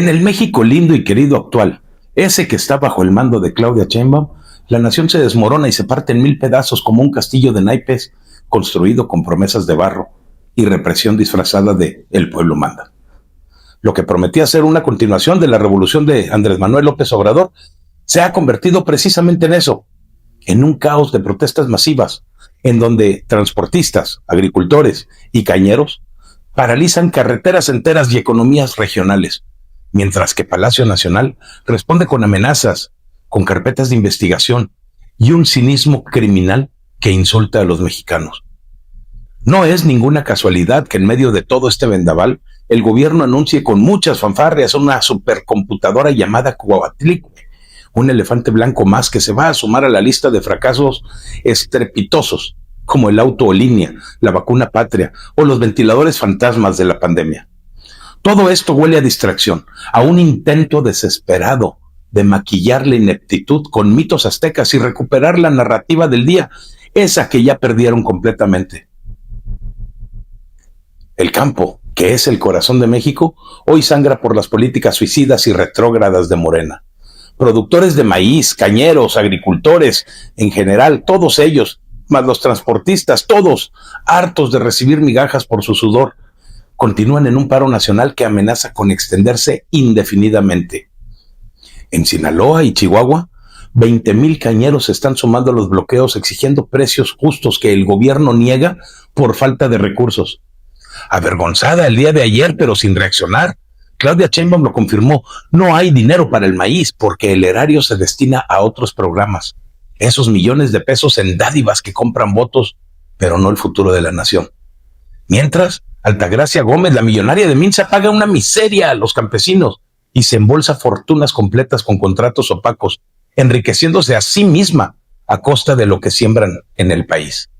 En el México lindo y querido actual, ese que está bajo el mando de Claudia Sheinbaum, la nación se desmorona y se parte en 1000 pedazos como un castillo de naipes construido con promesas de barro y represión disfrazada de el pueblo manda. Lo que prometía ser una continuación de la revolución de Andrés Manuel López Obrador se ha convertido precisamente en eso, en un caos de protestas masivas, en donde transportistas, agricultores y cañeros paralizan carreteras enteras y economías regionales, mientras que Palacio Nacional responde con amenazas, con carpetas de investigación y un cinismo criminal que insulta a los mexicanos. No es ninguna casualidad que en medio de todo este vendaval, el gobierno anuncie con muchas fanfarrias una supercomputadora llamada Coatlicue, un elefante blanco más que se va a sumar a la lista de fracasos estrepitosos, como el auto o línea, la vacuna patria o los ventiladores fantasmas de la pandemia. Todo esto huele a distracción, a un intento desesperado de maquillar la ineptitud con mitos aztecas y recuperar la narrativa del día, esa que ya perdieron completamente. El campo, que es el corazón de México, hoy sangra por las políticas suicidas y retrógradas de Morena. Productores de maíz, cañeros, agricultores, en general, todos ellos, más los transportistas, todos, hartos de recibir migajas por su sudor, continúan en un paro nacional que amenaza con extenderse indefinidamente. En Sinaloa y Chihuahua, 20,000 cañeros se están sumando a los bloqueos exigiendo precios justos que el gobierno niega por falta de recursos. Avergonzada el día de ayer, pero sin reaccionar, Claudia Sheinbaum lo confirmó: no hay dinero para el maíz porque el erario se destina a otros programas. Esos millones de pesos en dádivas que compran votos, pero no el futuro de la nación. Mientras, Altagracia Gómez, la millonaria de Minsa, paga una miseria a los campesinos y se embolsa fortunas completas con contratos opacos, enriqueciéndose a sí misma a costa de lo que siembran en el país.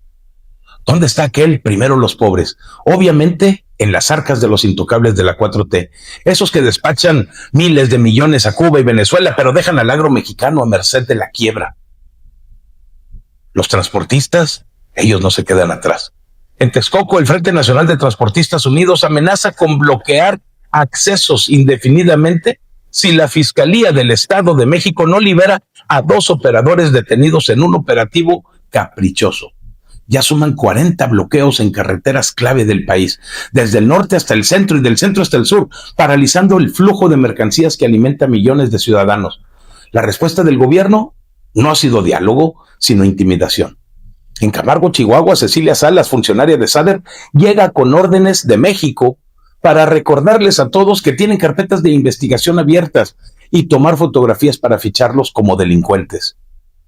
¿Dónde está aquel primero los pobres? Obviamente en las arcas de los intocables de la 4T, esos que despachan miles de millones a Cuba y Venezuela, pero dejan al agro mexicano a merced de la quiebra. Los transportistas, ellos no se quedan atrás. En Texcoco, el Frente Nacional de Transportistas Unidos amenaza con bloquear accesos indefinidamente si la Fiscalía del Estado de México no libera a 2 operadores detenidos en un operativo caprichoso. Ya suman 40 bloqueos en carreteras clave del país, desde el norte hasta el centro y del centro hasta el sur, paralizando el flujo de mercancías que alimenta a millones de ciudadanos. La respuesta del gobierno no ha sido diálogo, sino intimidación. En Camargo, Chihuahua, Cecilia Salas, funcionaria de SADER, llega con órdenes de México para recordarles a todos que tienen carpetas de investigación abiertas y tomar fotografías para ficharlos como delincuentes.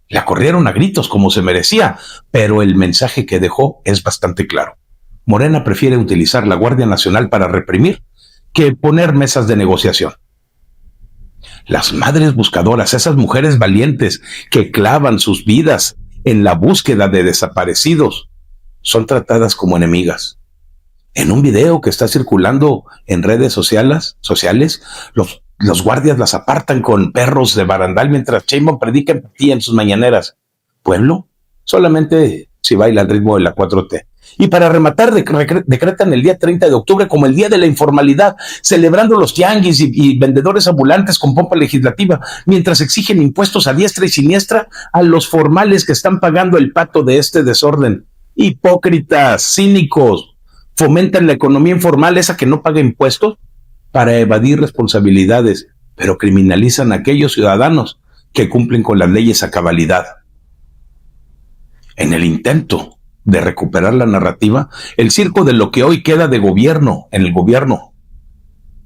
La corrieron a gritos como se merecía, pero el mensaje que dejó es bastante claro. Morena prefiere utilizar la Guardia Nacional para reprimir que poner mesas de negociación. Las madres buscadoras, esas mujeres valientes que clavan sus vidas en la búsqueda de desaparecidos, son tratadas como enemigas. En un video que está circulando en redes sociales, los guardias las apartan con perros de barandal mientras Sheinbaum predica empatía en sus mañaneras. ¿Pueblo? Solamente si baila al ritmo de la 4T. Y para rematar, decretan el día 30 de octubre como el Día de la Informalidad, celebrando los tianguis y vendedores ambulantes con pompa legislativa, mientras exigen impuestos a diestra y siniestra a los formales que están pagando el pato de este desorden. Hipócritas, cínicos, fomentan la economía informal, esa que no paga impuestos, para evadir responsabilidades, pero criminalizan a aquellos ciudadanos que cumplen con las leyes a cabalidad. En el intento de recuperar la narrativa, el circo de lo que hoy queda de gobierno en el gobierno,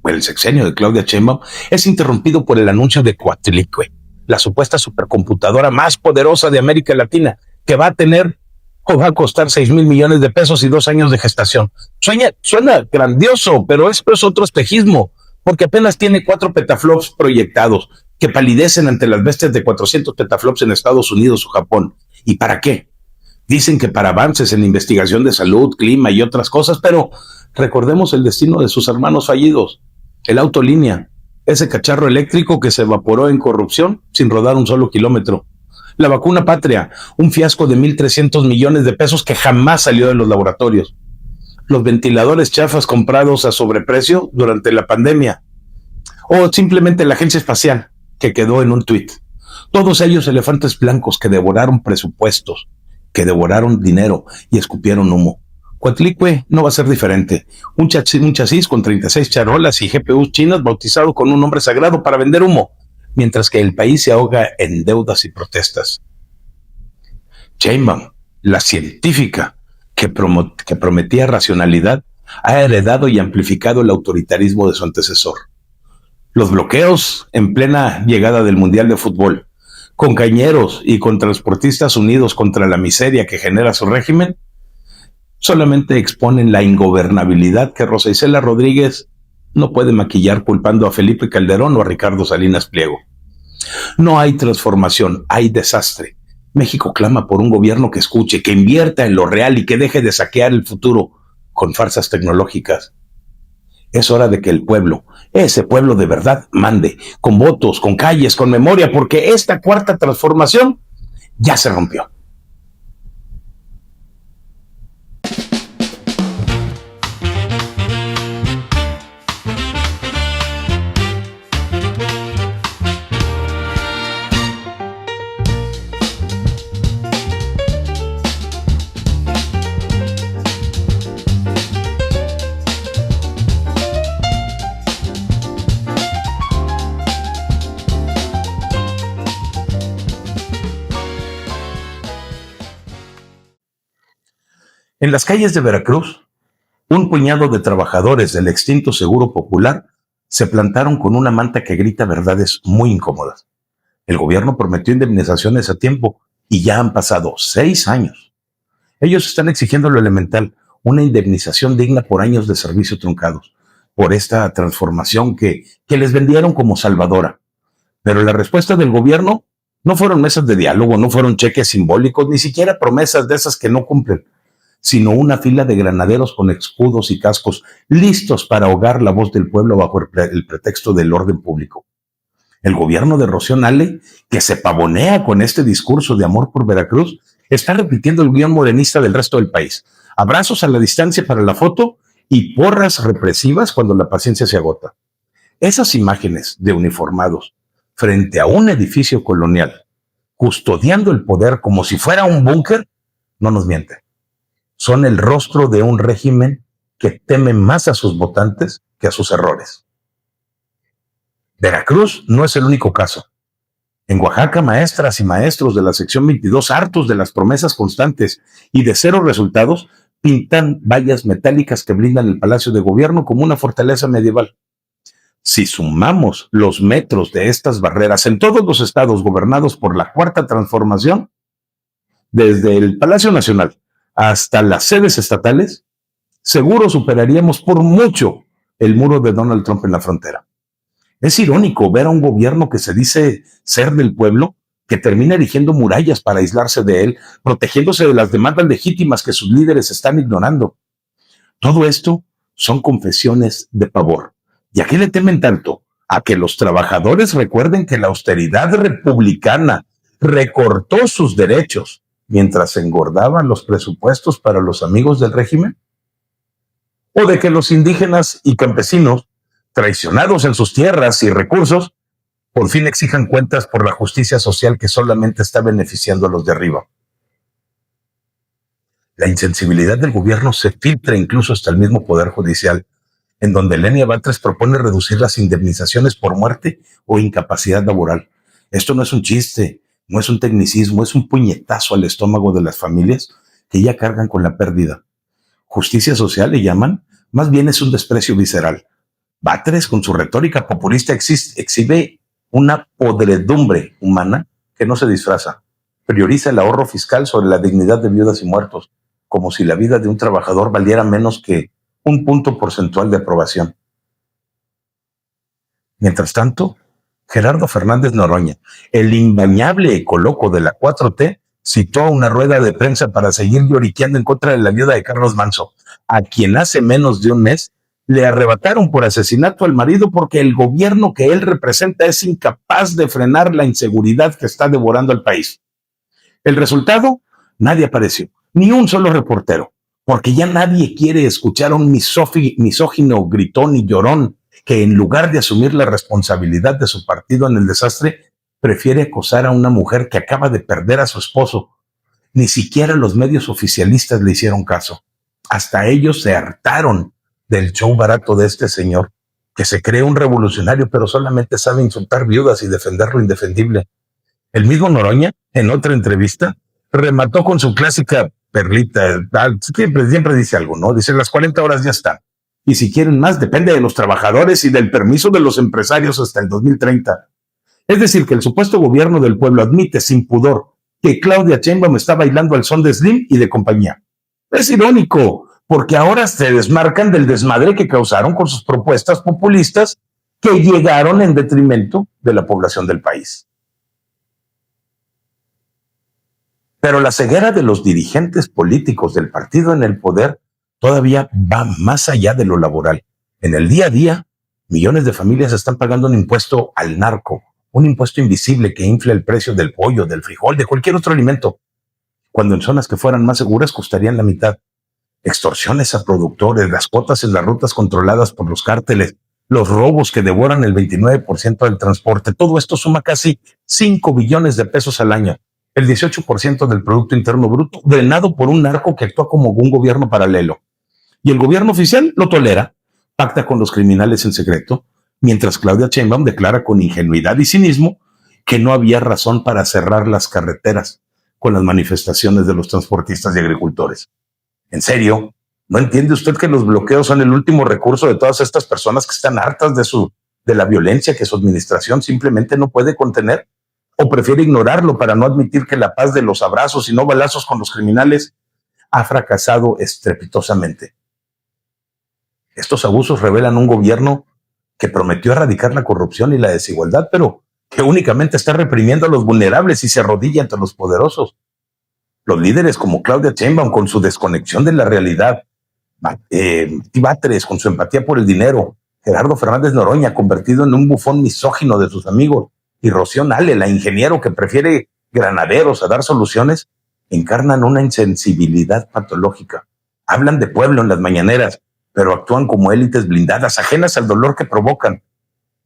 el sexenio de Claudia Sheinbaum, es interrumpido por el anuncio de Coatlicue, la supuesta supercomputadora más poderosa de América Latina, que va a tener o va a costar 6,000 millones de pesos y 2 años de gestación. Suena grandioso, pero esto es otro espejismo, porque apenas tiene 4 petaflops proyectados, que palidecen ante las bestias de 400 petaflops en Estados Unidos o Japón. ¿Y para qué? Dicen que para avances en investigación de salud, clima y otras cosas, pero recordemos el destino de sus hermanos fallidos. El autolínea, ese cacharro eléctrico que se evaporó en corrupción sin rodar un solo kilómetro. La vacuna patria, un fiasco de 1,300 millones de pesos que jamás salió de los laboratorios. Los ventiladores chafas comprados a sobreprecio durante la pandemia. O simplemente la agencia espacial, que quedó en un tuit. Todos ellos elefantes blancos que devoraron presupuestos, que devoraron dinero y escupieron humo. Coatlicue no va a ser diferente. Un chasis con 36 charolas y GPUs chinas bautizado con un nombre sagrado para vender humo, mientras que el país se ahoga en deudas y protestas. Sheinbaum, la científica que prometía racionalidad, ha heredado y amplificado el autoritarismo de su antecesor. Los bloqueos en plena llegada del Mundial de Fútbol, con cañeros y con transportistas unidos contra la miseria que genera su régimen, solamente exponen la ingobernabilidad que Rosa Isela Rodríguez no puede maquillar culpando a Felipe Calderón o a Ricardo Salinas Pliego. No hay transformación, hay desastre. México clama por un gobierno que escuche, que invierta en lo real y que deje de saquear el futuro con farsas tecnológicas. Es hora de que el pueblo, ese pueblo de verdad, mande, con votos, con calles, con memoria, porque esta cuarta transformación ya se rompió. En las calles de Veracruz, un puñado de trabajadores del extinto Seguro Popular se plantaron con una manta que grita verdades muy incómodas. El gobierno prometió indemnizaciones a tiempo y ya han pasado 6 años. Ellos están exigiendo lo elemental, una indemnización digna por años de servicio truncados, por esta transformación que les vendieron como salvadora. Pero la respuesta del gobierno no fueron mesas de diálogo, no fueron cheques simbólicos, ni siquiera promesas de esas que no cumplen, sino una fila de granaderos con escudos y cascos listos para ahogar la voz del pueblo bajo el pretexto del orden público. El gobierno de Rocío Nale, que se pavonea con este discurso de amor por Veracruz, está repitiendo el guión morenista del resto del país. Abrazos a la distancia para la foto y porras represivas cuando la paciencia se agota. Esas imágenes de uniformados frente a un edificio colonial, custodiando el poder como si fuera un búnker, no nos mienten. Son el rostro de un régimen que teme más a sus votantes que a sus errores. Veracruz no es el único caso. En Oaxaca, maestras y maestros de la sección 22, hartos de las promesas constantes y de cero resultados, pintan vallas metálicas que blindan el Palacio de Gobierno como una fortaleza medieval. Si sumamos los metros de estas barreras en todos los estados gobernados por la Cuarta Transformación, desde el Palacio Nacional hasta las sedes estatales, seguro superaríamos por mucho el muro de Donald Trump en la frontera. Es irónico ver a un gobierno que se dice ser del pueblo, que termina erigiendo murallas para aislarse de él, protegiéndose de las demandas legítimas que sus líderes están ignorando. Todo esto son confesiones de pavor. ¿Y a qué le temen tanto? A que los trabajadores recuerden que la austeridad republicana recortó sus derechos mientras se engordaban los presupuestos para los amigos del régimen? ¿O de que los indígenas y campesinos, traicionados en sus tierras y recursos, por fin exijan cuentas por la justicia social que solamente está beneficiando a los de arriba? La insensibilidad del gobierno se filtra incluso hasta el mismo Poder Judicial, en donde Lenia Batres propone reducir las indemnizaciones por muerte o incapacidad laboral. Esto no es un chiste, no es un tecnicismo, es un puñetazo al estómago de las familias que ya cargan con la pérdida. Justicia social le llaman, más bien es un desprecio visceral. Batres, con su retórica populista, exhibe una podredumbre humana que no se disfraza. Prioriza el ahorro fiscal sobre la dignidad de viudas y muertos, como si la vida de un trabajador valiera menos que un punto porcentual de aprobación. Mientras tanto, Gerardo Fernández Noroña, el imbañable ecoloco de la 4T, citó una rueda de prensa para seguir lloriqueando en contra de la viuda de Carlos Manzo, a quien hace menos de un mes le arrebataron por asesinato al marido porque el gobierno que él representa es incapaz de frenar la inseguridad que está devorando al país. El resultado, nadie apareció, ni un solo reportero, porque ya nadie quiere escuchar a un misógino, gritón y llorón que en lugar de asumir la responsabilidad de su partido en el desastre, prefiere acosar a una mujer que acaba de perder a su esposo. Ni siquiera los medios oficialistas le hicieron caso. Hasta ellos se hartaron del show barato de este señor, que se cree un revolucionario, pero solamente sabe insultar viudas y defender lo indefendible. El mismo Noroña, en otra entrevista, remató con su clásica perlita. Siempre dice algo, ¿no? Dice, las 40 horas ya están. Y si quieren más, depende de los trabajadores y del permiso de los empresarios hasta el 2030. Es decir, que el supuesto gobierno del pueblo admite sin pudor que Claudia Sheinbaum está bailando al son de Slim y de compañía. Es irónico, porque ahora se desmarcan del desmadre que causaron con sus propuestas populistas que llegaron en detrimento de la población del país. Pero la ceguera de los dirigentes políticos del partido en el poder todavía va más allá de lo laboral. En el día a día, millones de familias están pagando un impuesto al narco, un impuesto invisible que infla el precio del pollo, del frijol, de cualquier otro alimento, cuando en zonas que fueran más seguras costarían la mitad. Extorsiones a productores, las cuotas en las rutas controladas por los cárteles, los robos que devoran el 29% del transporte, todo esto suma casi 5 billones de pesos al año, el 18% del Producto Interno Bruto, drenado por un narco que actúa como un gobierno paralelo. Y el gobierno oficial lo tolera, pacta con los criminales en secreto, mientras Claudia Sheinbaum declara con ingenuidad y cinismo que no había razón para cerrar las carreteras con las manifestaciones de los transportistas y agricultores. ¿En serio? ¿No entiende usted que los bloqueos son el último recurso de todas estas personas que están hartas de la violencia que su administración simplemente no puede contener? ¿O prefiere ignorarlo para no admitir que la paz de los abrazos y no balazos con los criminales ha fracasado estrepitosamente? Estos abusos revelan un gobierno que prometió erradicar la corrupción y la desigualdad, pero que únicamente está reprimiendo a los vulnerables y se arrodilla ante los poderosos. Los líderes como Claudia Sheinbaum, con su desconexión de la realidad, Báteres, con su empatía por el dinero, Gerardo Fernández Noroña, convertido en un bufón misógino de sus amigos, y Rocío Nale, la ingeniero que prefiere granaderos a dar soluciones, encarnan una insensibilidad patológica. Hablan de pueblo en las mañaneras, pero actúan como élites blindadas, ajenas al dolor que provocan.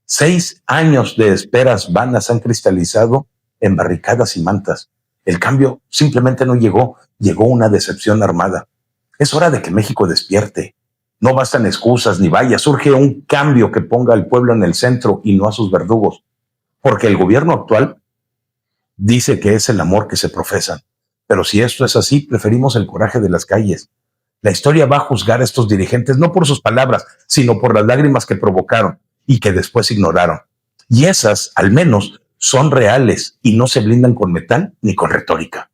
6 años de esperas vanas han cristalizado en barricadas y mantas. El cambio simplemente no llegó, llegó una decepción armada. Es hora de que México despierte. No bastan excusas ni vallas, surge un cambio que ponga al pueblo en el centro y no a sus verdugos. Porque el gobierno actual dice que es el amor que se profesan. Pero si esto es así, preferimos el coraje de las calles. La historia va a juzgar a estos dirigentes no por sus palabras, sino por las lágrimas que provocaron y que después ignoraron. Y esas, al menos, son reales y no se blindan con metal ni con retórica.